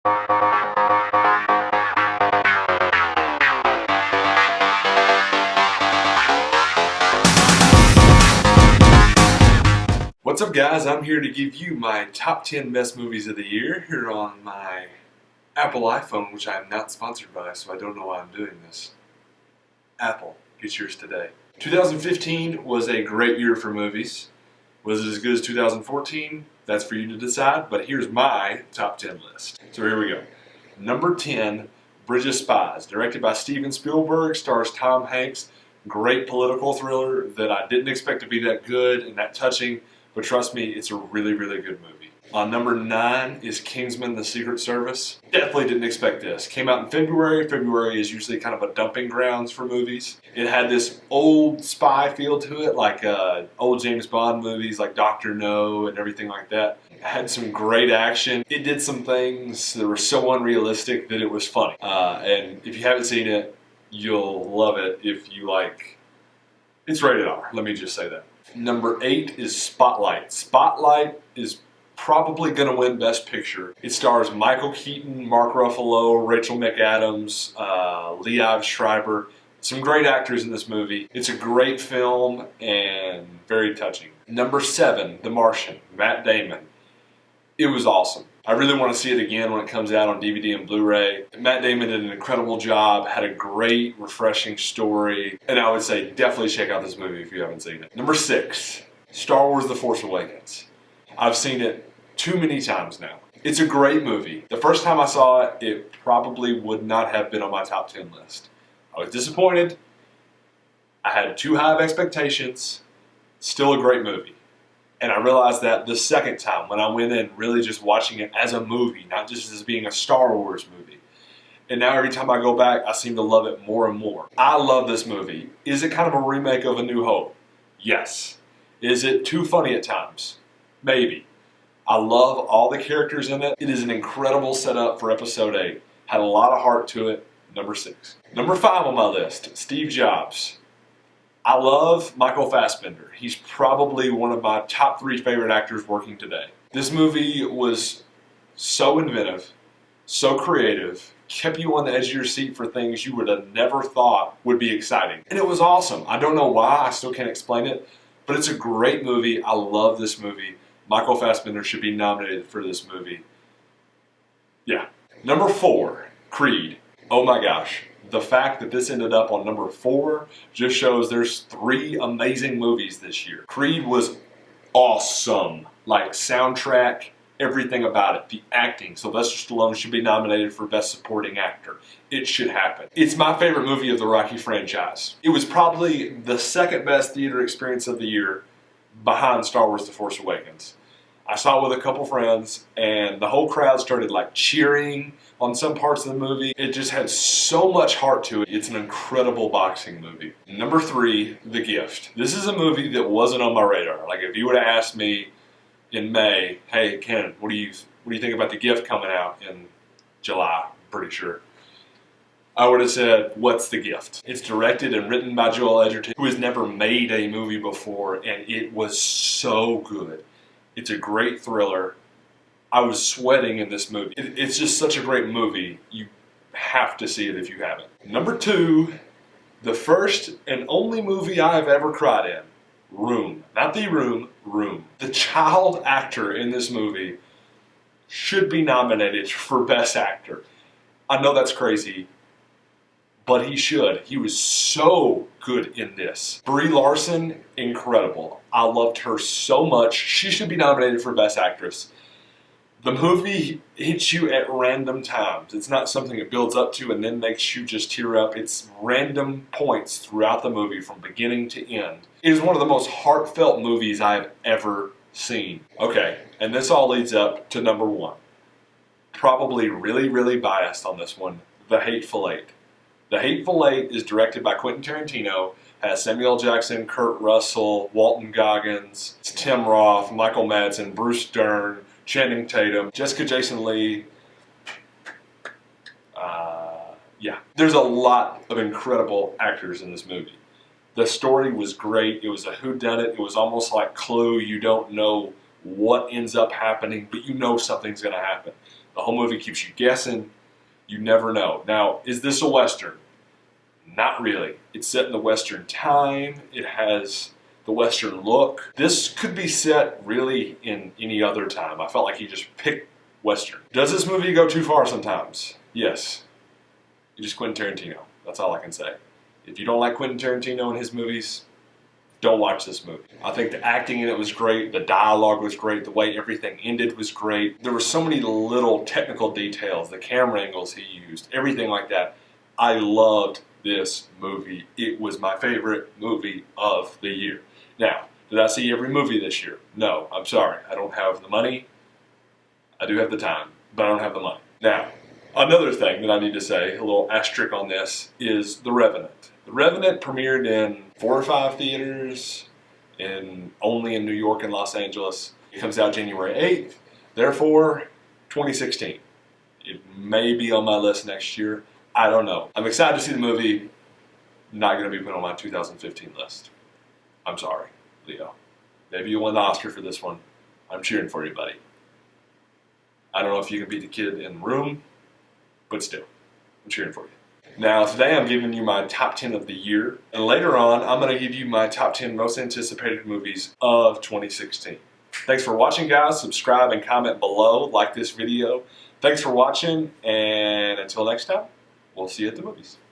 What's up, guys? I'm here to give you my top 10 best movies of the year here on my Apple iPhone, which I am not sponsored by, so I don't know why I'm doing this. Apple, get yours today. 2015 was a great year for movies. Was it as good as 2014? That's for you to decide, but here's my top 10 list. So here we go. Number 10, Bridge of Spies, directed by Steven Spielberg, stars Tom Hanks. Great political thriller that I didn't expect to be that good and that touching, but trust me, it's a really, really good movie. Number 9 is Kingsman: The Secret Service. Definitely didn't expect this. Came out in February. February is usually kind of a dumping grounds for movies. It had this old spy feel to it, like old James Bond movies like Dr. No and everything like that. It had some great action. It did some things that were so unrealistic that it was funny. And if you haven't seen it, you'll love it if you like. It's rated R, let me just say that. Number 8 is Spotlight. Spotlight is probably going to win Best Picture. It stars Michael Keaton, Mark Ruffalo, Rachel McAdams, Liev Schreiber. Some great actors in this movie. It's a great film and very touching. Number 7, The Martian, Matt Damon. It was awesome. I really want to see it again when it comes out on DVD and Blu-ray. Matt Damon did an incredible job, had a great, refreshing story, and I would say definitely check out this movie if you haven't seen it. Number 6, Star Wars: The Force Awakens. I've seen it too many times now. It's a great movie. The first time I saw it, it probably would not have been on my top 10 list. I was disappointed. I had too high of expectations. Still a great movie. And I realized that the second time when I went in really just watching it as a movie, not just as being a Star Wars movie. And now every time I go back, I seem to love it more and more. I love this movie. Is it kind of a remake of A New Hope? Yes. Is it too funny at times? Maybe. I love all the characters in it. It is an incredible setup for episode 8. Had a lot of heart to it. Number 6. Number 5 on my list, Steve Jobs. I love Michael Fassbender. He's probably one of my top 3 favorite actors working today. This movie was so inventive, so creative, kept you on the edge of your seat for things you would have never thought would be exciting. And it was awesome. I don't know why, I still can't explain it, but it's a great movie. I love this movie. Michael Fassbender should be nominated for this movie. Yeah. Number 4, Creed. Oh my gosh. The fact that this ended up on number 4 just shows there's 3 amazing movies this year. Creed was awesome. Like soundtrack, everything about it. The acting. Sylvester Stallone should be nominated for Best Supporting Actor. It should happen. It's my favorite movie of the Rocky franchise. It was probably the second best theater experience of the year behind Star Wars: The Force Awakens. I saw it with a couple friends, and the whole crowd started like cheering on some parts of the movie. It just had so much heart to it. It's an incredible boxing movie. Number 3, The Gift. This is a movie that wasn't on my radar. Like if you would have asked me in May, hey Ken, what do you think about The Gift coming out in July? I'm pretty sure. I would have said, what's The Gift? It's directed and written by Joel Edgerton, who has never made a movie before, and it was so good. It's a great thriller. I was sweating in this movie. It's just such a great movie. You have to see it if you haven't. Number 2, the first and only movie I have ever cried in. Room. Not The Room, Room. The child actor in this movie should be nominated for Best Actor. I know that's crazy, but he should. He was so good in this. Brie Larson, incredible. I loved her so much. She should be nominated for Best Actress. The movie hits you at random times. It's not something it builds up to and then makes you just tear up. It's random points throughout the movie from beginning to end. It is one of the most heartfelt movies I have ever seen. Okay, and this all leads up to number 1. Probably really, really biased on this one, The Hateful Eight. The Hateful Eight is directed by Quentin Tarantino, has Samuel L. Jackson, Kurt Russell, Walton Goggins, Tim Roth, Michael Madsen, Bruce Dern, Channing Tatum, Jessica Jason Leigh. There's a lot of incredible actors in this movie. The story was great. It was a whodunit. It was almost like Clue. You don't know what ends up happening, but you know something's going to happen. The whole movie keeps you guessing. You never know. Now, is this a Western? Not really. It's set in the Western time. It has the Western look. This could be set really in any other time. I felt like he just picked Western. Does this movie go too far sometimes? Yes. It's just Quentin Tarantino. That's all I can say. If you don't like Quentin Tarantino and his movies, don't watch this movie. I think the acting in it was great, the dialogue was great, the way everything ended was great. There were so many little technical details, the camera angles he used, everything like that. I loved this movie. It was my favorite movie of the year. Now, did I see every movie this year? No, I'm sorry. I don't have the money. I do have the time, but I don't have the money. Now, another thing that I need to say, a little asterisk on this, is The Revenant. The Revenant premiered in 4 or 5 theaters, only in New York and Los Angeles. It comes out January 8th, therefore 2016. It may be on my list next year. I don't know. I'm excited to see the movie. Not going to be put on my 2015 list. I'm sorry, Leo. Maybe you won the Oscar for this one. I'm cheering for you, buddy. I don't know if you can beat the kid in the room, but still, I'm cheering for you. Now, today I'm giving you my top 10 of the year, and later on, I'm going to give you my top 10 most anticipated movies of 2016. Thanks for watching, guys. Subscribe and comment below. Like this video. Thanks for watching, and until next time, we'll see you at the movies.